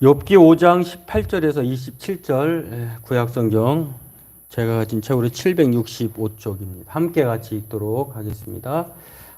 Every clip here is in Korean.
욥기 5장 18절에서 27절 구약성경 제가 가진 책으로 765쪽입니다. 함께 같이 읽도록 하겠습니다.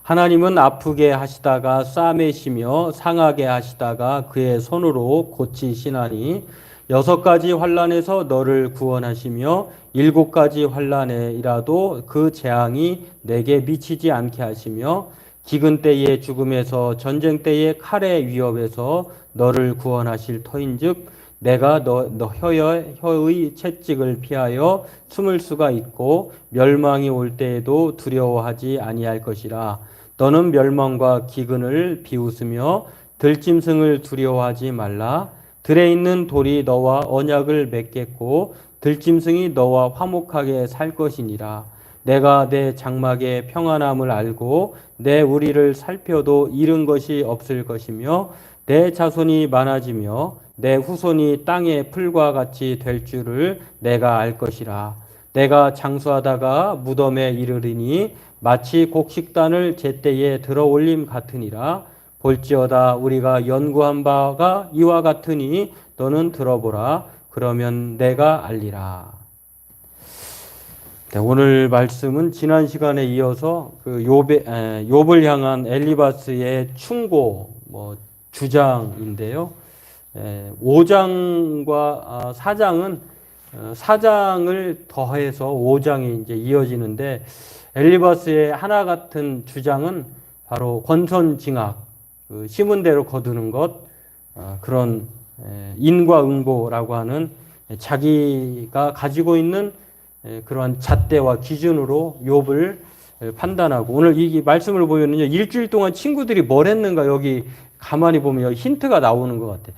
하나님은 아프게 하시다가 싸매시며 상하게 하시다가 그의 손으로 고치시나니 6가지 환난에서 너를 구원하시며 7가지 환난에이라도 그 재앙이 내게 미치지 않게 하시며 기근 때의 죽음에서 전쟁 때의 칼의 위협에서 너를 구원하실 터인즉 내가 너 혀의 채찍을 피하여 숨을 수가 있고 멸망이 올 때에도 두려워하지 아니할 것이라. 너는 멸망과 기근을 비웃으며 들짐승을 두려워하지 말라. 들에 있는 돌이 너와 언약을 맺겠고 들짐승이 너와 화목하게 살 것이니라. 내가 내 장막의 평안함을 알고 내 우리를 살펴도 잃은 것이 없을 것이며 내 자손이 많아지며 내 후손이 땅의 풀과 같이 될 줄을 내가 알 것이라. 내가 장수하다가 무덤에 이르리니 마치 곡식단을 제때에 들어올림 같으니라. 볼지어다 우리가 연구한 바가 이와 같으니 너는 들어보라. 그러면 내가 알리라. 네, 오늘 말씀은 지난 시간에 이어서 욥을 향한 엘리바스의 충고 주장인데요. 5장과 4장은 4장을 더해서 5장이 이제 이어지는데 엘리바스의 하나 같은 주장은 바로 권선징악, 심은 대로 거두는 것, 그런 인과응보라고 하는 자기가 가지고 있는 그러한 잣대와 기준으로 욥을 판단하고 오늘 이 말씀을 보면은요 일주일 동안 친구들이 뭘 했는가 여기 가만히 보면 여기 힌트가 나오는 것 같아요.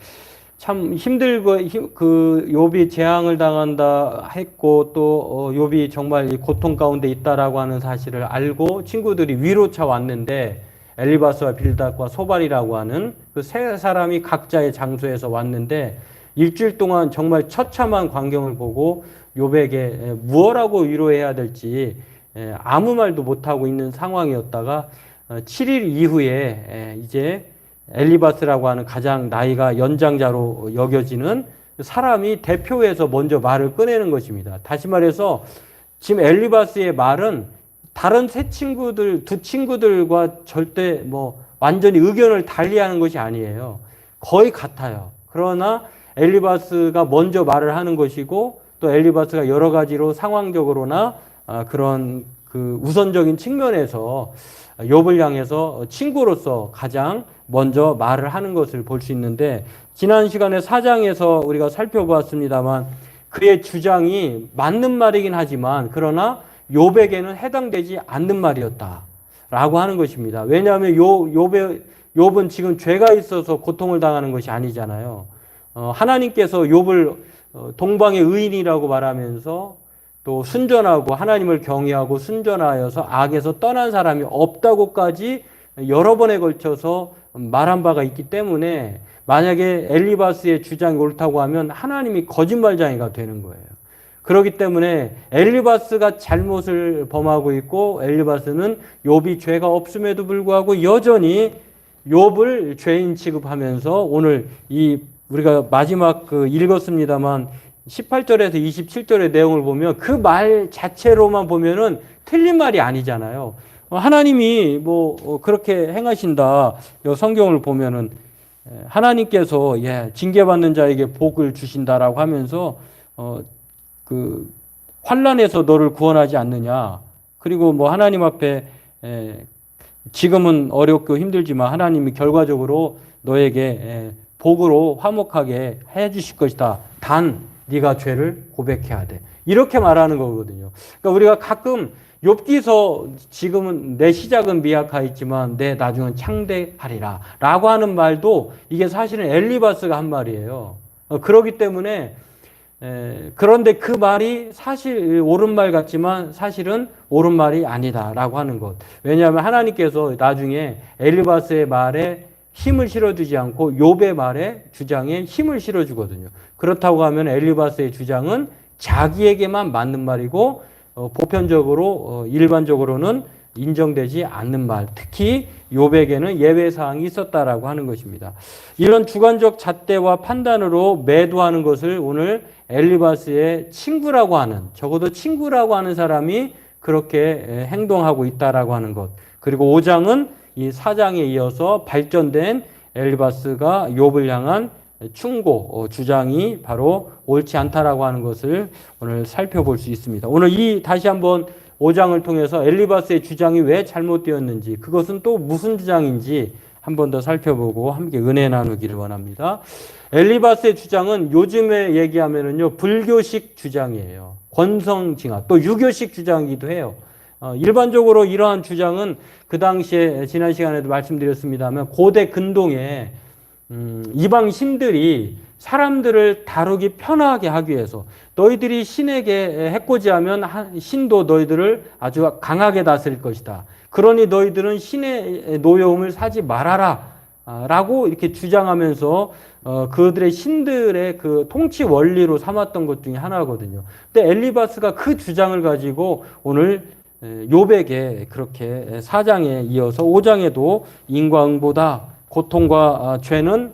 참 힘들고 그 욥이 재앙을 당한다 했고 또 욥이 정말 이 고통 가운데 있다라고 하는 사실을 알고 친구들이 위로차 왔는데 엘리바스와 빌닷과 소발이라고 하는 그 세 사람이 각자의 장소에서 왔는데 일주일 동안 정말 처참한 광경을 보고 욥에게 무엇라고 위로해야 될지 아무 말도 못하고 있는 상황이었다가 7일 이후에 이제 엘리바스라고 하는 가장 나이가 연장자로 여겨지는 사람이 대표해서 먼저 말을 꺼내는 것입니다. 다시 말해서 지금 엘리바스의 말은 다른 두 친구들과 절대 완전히 의견을 달리하는 것이 아니에요. 거의 같아요. 그러나 엘리바스가 먼저 말을 하는 것이고 또 엘리바스가 여러 가지로 상황적으로나 그런 그 우선적인 측면에서 욥을 향해서 친구로서 가장 먼저 말을 하는 것을 볼 수 있는데 지난 시간에 4장에서 우리가 살펴보았습니다만 그의 주장이 맞는 말이긴 하지만 그러나 욥에게는 해당되지 않는 말이었다라고 하는 것입니다. 왜냐하면 욥은 지금 죄가 있어서 고통을 당하는 것이 아니잖아요. 하나님께서 욥을 동방의 의인이라고 말하면서 또 순전하고 하나님을 경외하고 순전하여서 악에서 떠난 사람이 없다고까지 여러 번에 걸쳐서 말한 바가 있기 때문에 만약에 엘리바스의 주장이 옳다고 하면 하나님이 거짓말쟁이가 되는 거예요. 그렇기 때문에 엘리바스가 잘못을 범하고 있고 엘리바스는 욥이 죄가 없음에도 불구하고 여전히 욥을 죄인 취급하면서 오늘 우리가 마지막 읽었습니다만 18절에서 27절의 내용을 보면 그 말 자체로만 보면은 틀린 말이 아니잖아요. 하나님이 그렇게 행하신다. 성경을 보면은 하나님께서 징계받는 자에게 복을 주신다라고 하면서 그 환난에서 너를 구원하지 않느냐. 그리고 하나님 앞에 지금은 어렵고 힘들지만 하나님이 결과적으로 너에게 복으로 화목하게 해 주실 것이다. 단 네가 죄를 고백해야 돼. 이렇게 말하는 거거든요. 그러니까 우리가 가끔 욥기서 지금은 내 시작은 미약하였지만 내 나중은 창대하리라 라고 하는 말도 이게 사실은 엘리바스가 한 말이에요. 그렇기 때문에 그런데 그 말이 사실 옳은 말 같지만 사실은 옳은 말이 아니다라고 하는 것. 왜냐하면 하나님께서 나중에 엘리바스의 말에 힘을 실어주지 않고 욥의 말에 주장에 힘을 실어주거든요. 그렇다고 하면 엘리바스의 주장은 자기에게만 맞는 말이고 보편적으로 일반적으로는 인정되지 않는 말, 특히 욥에게는 예외 사항이 있었다라고 하는 것입니다. 이런 주관적 잣대와 판단으로 매도하는 것을 오늘 엘리바스의 친구라고 하는, 적어도 친구라고 하는 사람이 그렇게 행동하고 있다라고 하는 것. 그리고 5장은 이 4장에 이어서 발전된 엘리바스가 욥을 향한 충고 주장이 바로 옳지 않다라고 하는 것을 오늘 살펴볼 수 있습니다. 오늘 다시 한번 5장을 통해서 엘리바스의 주장이 왜 잘못되었는지, 그것은 또 무슨 주장인지 한 번 더 살펴보고 함께 은혜 나누기를 원합니다. 엘리바스의 주장은 요즘에 얘기하면은요, 불교식 주장이에요. 권성징악, 또 유교식 주장이기도 해요. 일반적으로 이러한 주장은 그 당시에 지난 시간에도 말씀드렸습니다만 고대 근동에 이방 신들이 사람들을 다루기 편하게 하기 위해서, 너희들이 신에게 해코지하면 신도 너희들을 아주 강하게 다스릴 것이다. 그러니 너희들은 신의 노여움을 사지 말아라 라고 이렇게 주장하면서 그들의 신들의 그 통치 원리로 삼았던 것 중에 하나거든요. 근데 엘리바스가 그 주장을 가지고 오늘 욥에게 그렇게 4장에 이어서 5장에도 인과응보다, 고통과 죄는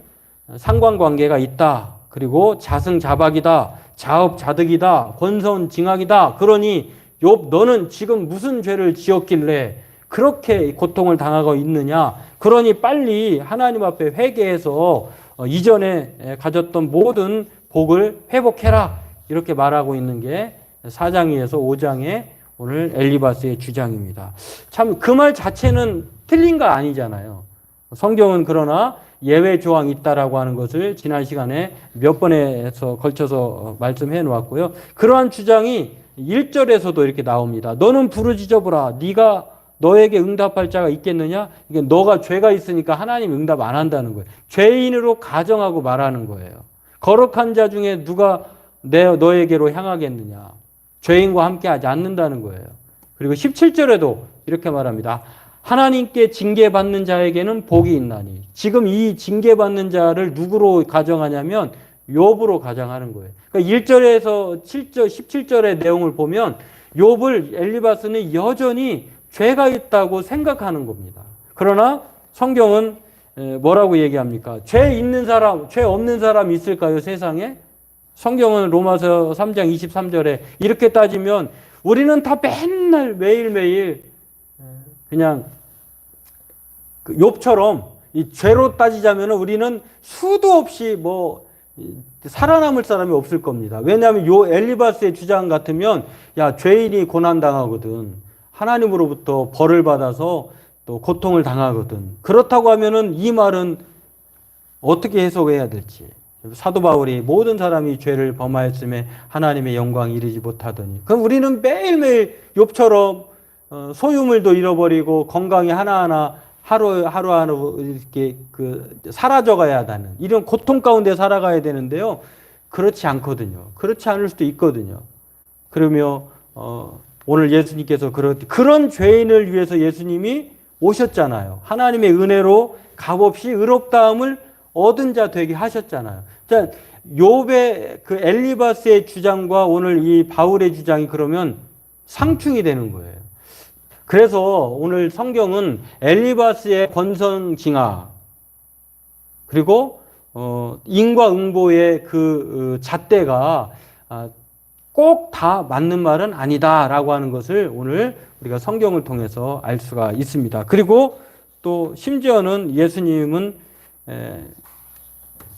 상관관계가 있다, 그리고 자승자박이다, 자업자득이다, 권선징악이다. 그러니 욥, 너는 지금 무슨 죄를 지었길래 그렇게 고통을 당하고 있느냐? 그러니 빨리 하나님 앞에 회개해서 이전에 가졌던 모든 복을 회복해라, 이렇게 말하고 있는 게 4장에서 5장의 오늘 엘리바스의 주장입니다. 참 그 말 자체는 틀린 거 아니잖아요. 성경은 그러나 예외 조항이 있다라고 하는 것을 지난 시간에 몇 번에서 걸쳐서 말씀해 놓았고요. 그러한 주장이 1절에서도 이렇게 나옵니다. 너는 부르짖어보라. 네가 너에게 응답할 자가 있겠느냐? 이게 너가 죄가 있으니까 하나님 응답 안 한다는 거예요. 죄인으로 가정하고 말하는 거예요. 거룩한 자 중에 누가 너에게로 향하겠느냐? 죄인과 함께 하지 않는다는 거예요. 그리고 17절에도 이렇게 말합니다. 하나님께 징계받는 자에게는 복이 있나니. 지금 이 징계받는 자를 누구로 가정하냐면 욥으로 가정하는 거예요. 그러니까 1절에서 7절, 17절의 내용을 보면 욥을 엘리바스는 여전히 죄가 있다고 생각하는 겁니다. 그러나 성경은 뭐라고 얘기합니까? 죄 있는 사람, 죄 없는 사람 있을까요, 세상에? 성경은 로마서 3장 23절에 이렇게 따지면 우리는 다 맨날 매일매일 그냥 욥처럼 이 죄로 따지자면 우리는 수도 없이 살아남을 사람이 없을 겁니다. 왜냐하면 엘리바스의 주장 같으면 죄인이 고난당하거든. 하나님으로부터 벌을 받아서 또 고통을 당하거든. 그렇다고 하면은 이 말은 어떻게 해석해야 될지. 사도 바울이 모든 사람이 죄를 범하였음에 하나님의 영광이 이르지 못하더니, 그럼 우리는 매일매일 욥처럼 소유물도 잃어버리고 건강이 하나하나 하루하루 이렇게 사라져가야 하는 이런 고통 가운데 살아가야 되는데요. 그렇지 않거든요. 그렇지 않을 수도 있거든요. 그러며 오늘 예수님께서 그런 죄인을 위해서 예수님이 오셨잖아요. 하나님의 은혜로 값없이 의롭다함을 얻은 자 되게 하셨잖아요. 자, 욥의 그 엘리바스의 주장과 오늘 이 바울의 주장이 그러면 상충이 되는 거예요. 그래서 오늘 성경은 엘리바스의 권선징악, 그리고 인과응보의 그 잣대가 꼭 다 맞는 말은 아니다라고 하는 것을 오늘 우리가 성경을 통해서 알 수가 있습니다. 그리고 또 심지어는 예수님은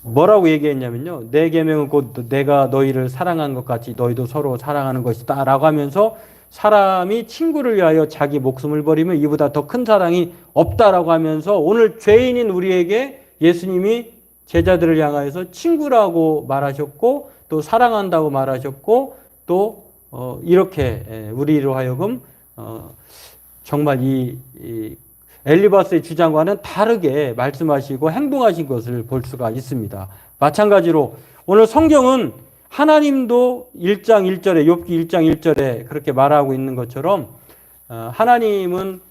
뭐라고 얘기했냐면요. 내 계명은 곧 내가 너희를 사랑한 것 같이 너희도 서로 사랑하는 것이다 라고 하면서 사람이 친구를 위하여 자기 목숨을 버리면 이보다 더 큰 사랑이 없다라고 하면서 오늘 죄인인 우리에게 예수님이 제자들을 향하여서 친구라고 말하셨고 또 사랑한다고 말하셨고 또 이렇게 우리로 하여금 정말 이 엘리바스의 주장과는 다르게 말씀하시고 행동하신 것을 볼 수가 있습니다. 마찬가지로 오늘 성경은 하나님도 1장 1절에 욥기 1장 1절에 그렇게 말하고 있는 것처럼 하나님은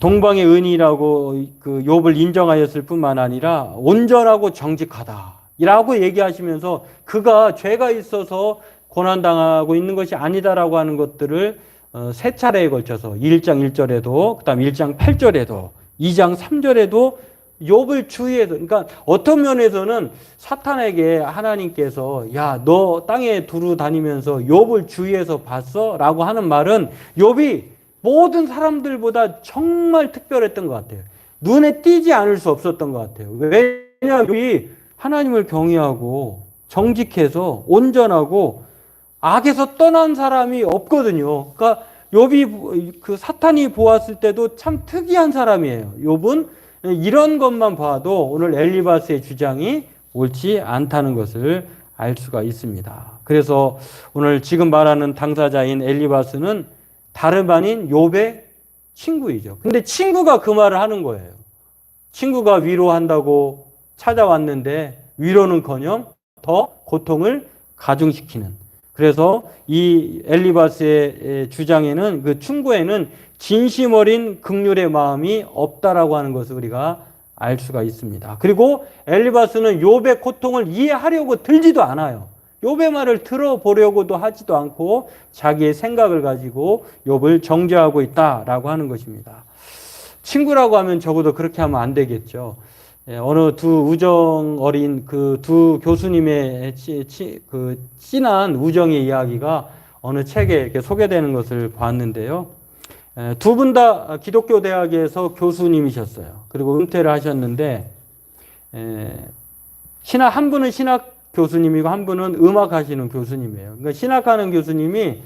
동방의 은이라고 그 욥을 인정하였을 뿐만 아니라 온전하고 정직하다라고 얘기하시면서 그가 죄가 있어서 고난당하고 있는 것이 아니다라고 하는 것들을 세 차례에 걸쳐서 1장 1절에도 그다음 1장 8절에도 2장 3절에도 욥을 주의해서, 그러니까 어떤 면에서는 사탄에게 하나님께서 야, 너 땅에 두루 다니면서 욥을 주의해서 봤어? 라고 하는 말은 욥이 모든 사람들보다 정말 특별했던 것 같아요. 눈에 띄지 않을 수 없었던 것 같아요. 왜냐하면 욥이 하나님을 경외하고 정직해서 온전하고 악에서 떠난 사람이 없거든요. 그러니까 욥이 그 사탄이 보았을 때도 참 특이한 사람이에요. 욥은 이런 것만 봐도 오늘 엘리바스의 주장이 옳지 않다는 것을 알 수가 있습니다. 그래서 오늘 지금 말하는 당사자인 엘리바스는 다름 아닌 욥의 친구이죠. 근데 친구가 그 말을 하는 거예요. 친구가 위로한다고 찾아왔는데 위로는커녕 더 고통을 가중시키는. 그래서 이 엘리바스의 주장에는, 그 충고에는 진심 어린 긍휼의 마음이 없다라고 하는 것을 우리가 알 수가 있습니다. 그리고 엘리바스는 욥의 고통을 이해하려고 들지도 않아요. 욥의 말을 들어보려고도 하지도 않고 자기의 생각을 가지고 욥을 정죄하고 있다라고 하는 것입니다. 친구라고 하면 적어도 그렇게 하면 안 되겠죠. 어느 두 우정 어린 그 두 교수님의 그 진한 우정의 이야기가 어느 책에 이렇게 소개되는 것을 봤는데요. 두 분 다 기독교 대학에서 교수님이셨어요. 그리고 은퇴를 하셨는데, 한 분은 신학 교수님이고 한 분은 음악하시는 교수님이에요. 그러니까 신학하는 교수님이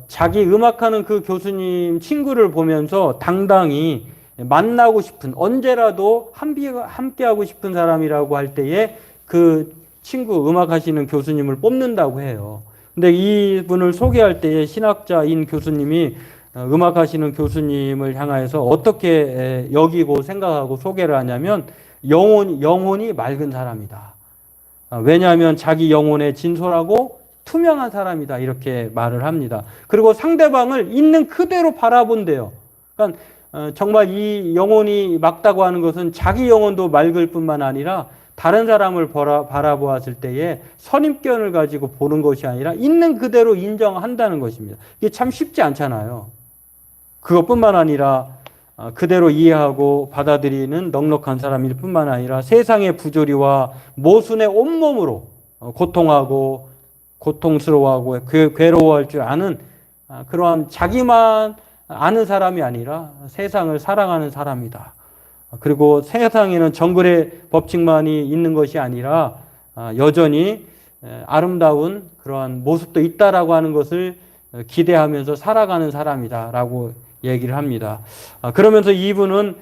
자기 음악하는 그 교수님 친구를 보면서 당당히 만나고 싶은, 언제라도 함께하고 싶은 사람이라고 할 때에 그 친구 음악하시는 교수님을 뽑는다고 해요. 근데 이분을 소개할 때에 신학자인 교수님이 음악하시는 교수님을 향하여서 어떻게 여기고 생각하고 소개를 하냐면 영혼이 맑은 사람이다. 왜냐하면 자기 영혼에 진솔하고 투명한 사람이다. 이렇게 말을 합니다. 그리고 상대방을 있는 그대로 바라본대요. 그러니까 정말 이 영혼이 맑다고 하는 것은 자기 영혼도 맑을 뿐만 아니라 다른 사람을 바라보았을 때에 선입견을 가지고 보는 것이 아니라 있는 그대로 인정한다는 것입니다. 이게 참 쉽지 않잖아요. 그것뿐만 아니라 그대로 이해하고 받아들이는 넉넉한 사람일 뿐만 아니라 세상의 부조리와 모순의 온몸으로 고통하고 고통스러워하고 괴로워할 줄 아는 그러한 자기만 아는 사람이 아니라 세상을 사랑하는 사람이다. 그리고 세상에는 정글의 법칙만이 있는 것이 아니라 여전히 아름다운 그러한 모습도 있다라고 하는 것을 기대하면서 살아가는 사람이다라고 얘기를 합니다. 그러면서 이분은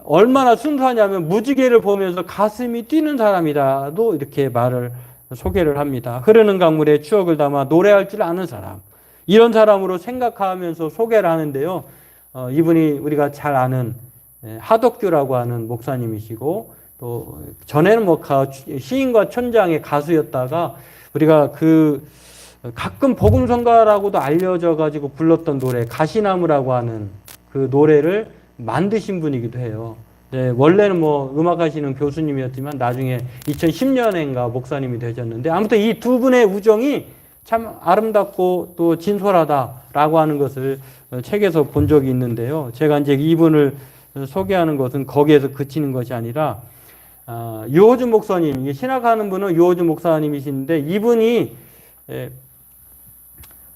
얼마나 순수하냐면 무지개를 보면서 가슴이 뛰는 사람이다도 이렇게 말을 소개를 합니다. 흐르는 강물에 추억을 담아 노래할 줄 아는 사람, 이런 사람으로 생각하면서 소개를 하는데요. 이분이 우리가 잘 아는 하덕규라고 하는 목사님이시고, 또 전에는 뭐 시인과 촌장의 가수였다가 우리가 가끔 복음성가라고도 알려져 가지고 불렀던 노래 가시나무라고 하는 그 노래를 만드신 분이기도 해요. 네, 원래는 뭐 음악하시는 교수님이었지만 나중에 2010년인가 목사님이 되셨는데, 아무튼 이 두 분의 우정이 참 아름답고 또 진솔하다라고 하는 것을 책에서 본 적이 있는데요. 제가 이제 이분을 소개하는 것은 거기에서 그치는 것이 아니라, 유호준 목사님, 신학하는 분은 유호준 목사님이신데, 이분이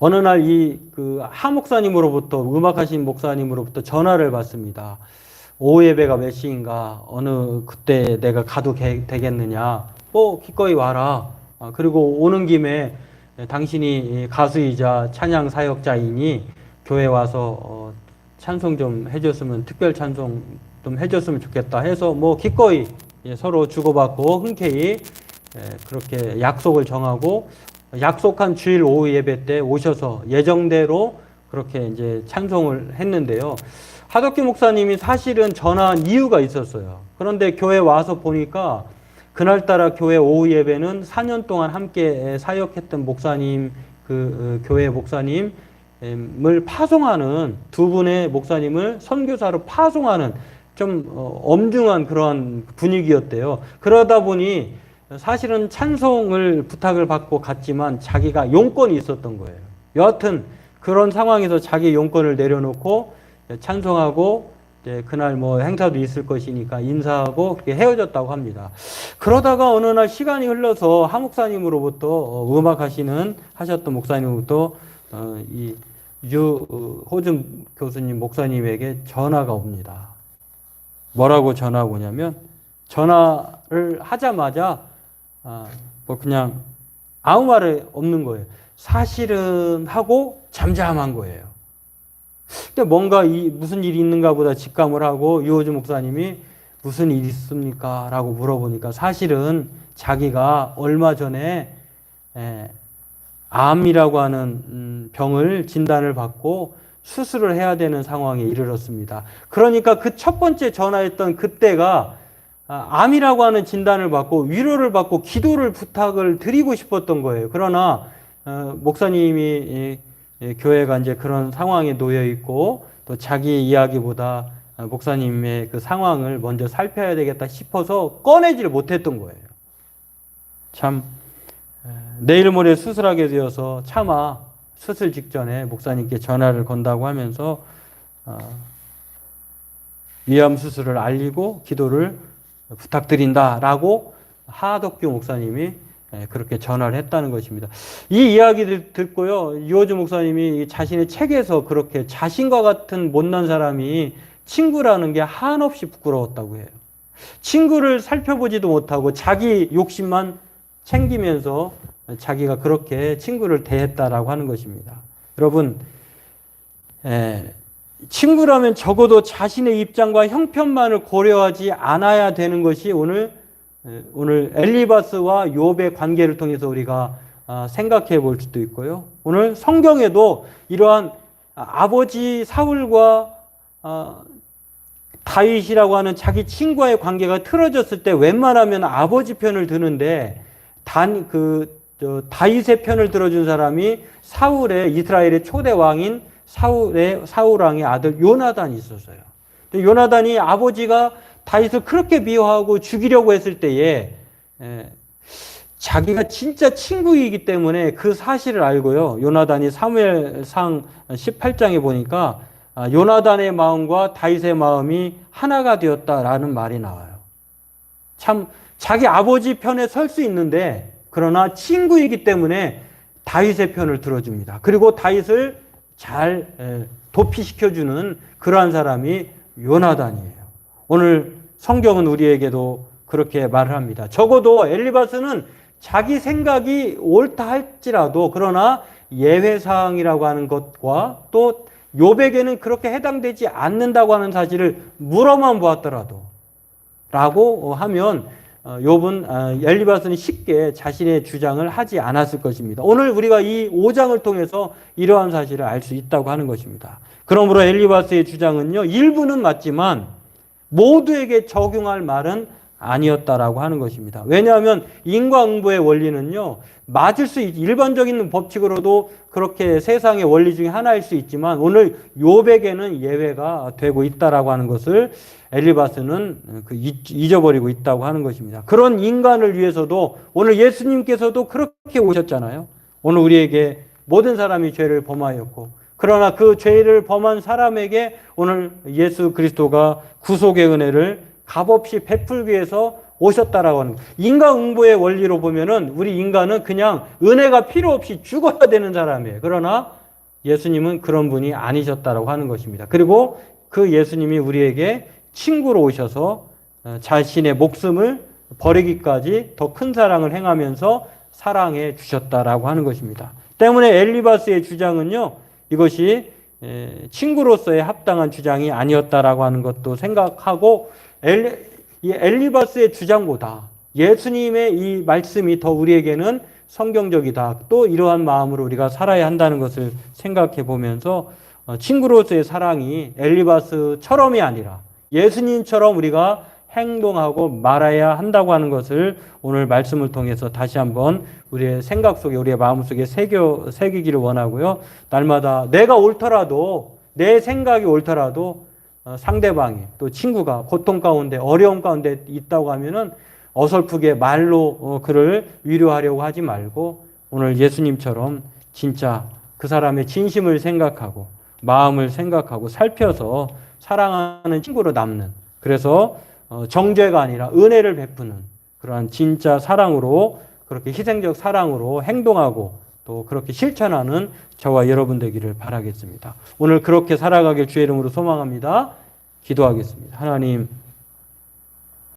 어느 날 하 목사님으로부터, 음악하신 목사님으로부터 전화를 받습니다. 오후 예배가 몇 시인가, 어느 그때 내가 가도 되겠느냐, 기꺼이 와라. 그리고 오는 김에 당신이 가수이자 찬양 사역자이니 교회 와서 찬송 좀 해줬으면, 특별 찬송 좀 해줬으면 좋겠다 해서 기꺼이 서로 주고받고 흔쾌히 그렇게 약속을 정하고, 약속한 주일 오후 예배 때 오셔서 예정대로 그렇게 이제 찬송을 했는데요. 하덕기 목사님이 사실은 전화한 이유가 있었어요. 그런데 교회 와서 보니까 그날따라 교회 오후 예배는 4년 동안 함께 사역했던 목사님, 교회 목사님을 파송하는, 두 분의 목사님을 선교사로 파송하는 좀 엄중한 그런 분위기였대요. 그러다 보니 사실은 찬송을 부탁을 받고 갔지만 자기가 용건이 있었던 거예요. 여하튼 그런 상황에서 자기 용건을 내려놓고 찬송하고 이제 그날 뭐 행사도 있을 것이니까 인사하고 그렇게 헤어졌다고 합니다. 그러다가 어느 날 시간이 흘러서 하 목사님으로부터 하셨던 목사님으로부터 이 호준 교수님 목사님에게 전화가 옵니다. 뭐라고 전화가 오냐면 전화를 하자마자 뭐 그냥 아무 말이 없는 거예요. 사실은 하고 잠잠한 거예요. 근데 뭔가 무슨 일이 있는가 보다 직감을 하고 유호준 목사님이 무슨 일이 있습니까? 라고 물어보니까 사실은 자기가 얼마 전에 암이라고 하는 병을 진단을 받고 수술을 해야 되는 상황에 이르렀습니다. 그러니까 그 첫 번째 전화했던 그때가 암이라고 하는 진단을 받고 위로를 받고 기도를 부탁을 드리고 싶었던 거예요. 그러나 목사님이 교회가 이제 그런 상황에 놓여 있고 또 자기 이야기보다 목사님의 그 상황을 먼저 살펴야 되겠다 싶어서 꺼내지를 못했던 거예요. 참 내일 모레 수술하게 되어서 차마 수술 직전에 목사님께 전화를 건다고 하면서 위암 수술을 알리고 기도를 부탁드린다라고 하덕규 목사님이 그렇게 전화를 했다는 것입니다. 이 이야기를 듣고요, 유호준 목사님이 자신의 책에서 그렇게 자신과 같은 못난 사람이 친구라는 게 한없이 부끄러웠다고 해요. 친구를 살펴보지도 못하고 자기 욕심만 챙기면서 자기가 그렇게 친구를 대했다라고 하는 것입니다. 여러분, 친구라면 적어도 자신의 입장과 형편만을 고려하지 않아야 되는 것이 오늘 엘리바스와 욥의 관계를 통해서 우리가 생각해 볼 수도 있고요. 오늘 성경에도 이러한 아버지 사울과 다윗이라고 하는 자기 친구와의 관계가 틀어졌을 때 웬만하면 아버지 편을 드는데 다윗의 편을 들어준 사람이 이스라엘의 초대 왕인 사울 왕의 아들 요나단이 있었어요. 요나단이 아버지가 다윗을 그렇게 미워하고 죽이려고 했을 때에 자기가 진짜 친구이기 때문에 그 사실을 알고요. 요나단이 사무엘상 18장에 보니까 요나단의 마음과 다윗의 마음이 하나가 되었다라는 말이 나와요. 참 자기 아버지 편에 설 수 있는데 그러나 친구이기 때문에 다윗의 편을 들어줍니다. 그리고 다윗을 잘 도피시켜주는 그러한 사람이 요나단이에요. 오늘 성경은 우리에게도 그렇게 말을 합니다. 적어도 엘리바스는 자기 생각이 옳다 할지라도 그러나 예외사항이라고 하는 것과 또 욥에게는 그렇게 해당되지 않는다고 하는 사실을 물어만 보았더라도 라고 하면 욥은 엘리바스는 쉽게 자신의 주장을 하지 않았을 것입니다. 오늘 우리가 이 5장을 통해서 이러한 사실을 알 수 있다고 하는 것입니다. 그러므로 엘리바스의 주장은요, 일부는 맞지만 모두에게 적용할 말은 아니었다라고 하는 것입니다. 왜냐하면 인과응보의 원리는요, 일반적인 법칙으로도 그렇게 세상의 원리 중에 하나일 수 있지만 오늘 욥에게는 예외가 되고 있다라고 하는 것을 엘리바스는 잊어버리고 있다고 하는 것입니다. 그런 인간을 위해서도 오늘 예수님께서도 그렇게 오셨잖아요. 오늘 우리에게 모든 사람이 죄를 범하였고 그러나 그 죄를 범한 사람에게 오늘 예수 그리스도가 구속의 은혜를 값없이 베풀기 위해서 오셨다라고 하는 거예요. 인과응보의 원리로 보면은 우리 인간은 그냥 은혜가 필요 없이 죽어야 되는 사람이에요. 그러나 예수님은 그런 분이 아니셨다라고 하는 것입니다. 그리고 그 예수님이 우리에게 친구로 오셔서 자신의 목숨을 버리기까지 더 큰 사랑을 행하면서 사랑해 주셨다라고 하는 것입니다. 때문에 엘리바스의 주장은요, 이것이 친구로서의 합당한 주장이 아니었다라고 하는 것도 생각하고 이 엘리바스의 주장보다 예수님의 이 말씀이 더 우리에게는 성경적이다. 또 이러한 마음으로 우리가 살아야 한다는 것을 생각해 보면서 친구로서의 사랑이 엘리바스처럼이 아니라 예수님처럼 우리가 행동하고 말아야 한다고 하는 것을 오늘 말씀을 통해서 다시 한번 우리의 생각 속에, 우리의 마음 속에 새기기를 원하고요. 날마다 내가 옳더라도, 내 생각이 옳더라도 상대방이, 또 친구가 고통 가운데, 어려움 가운데 있다고 하면은 어설프게 말로 그를 위로하려고 하지 말고 오늘 예수님처럼 진짜 그 사람의 진심을 생각하고 마음을 생각하고 살펴서 사랑하는 친구로 남는, 그래서 정죄가 아니라 은혜를 베푸는 그러한 진짜 사랑으로, 그렇게 희생적 사랑으로 행동하고 또 그렇게 실천하는 저와 여러분 되기를 바라겠습니다. 오늘 그렇게 살아가길 주의 이름으로 소망합니다. 기도하겠습니다. 하나님,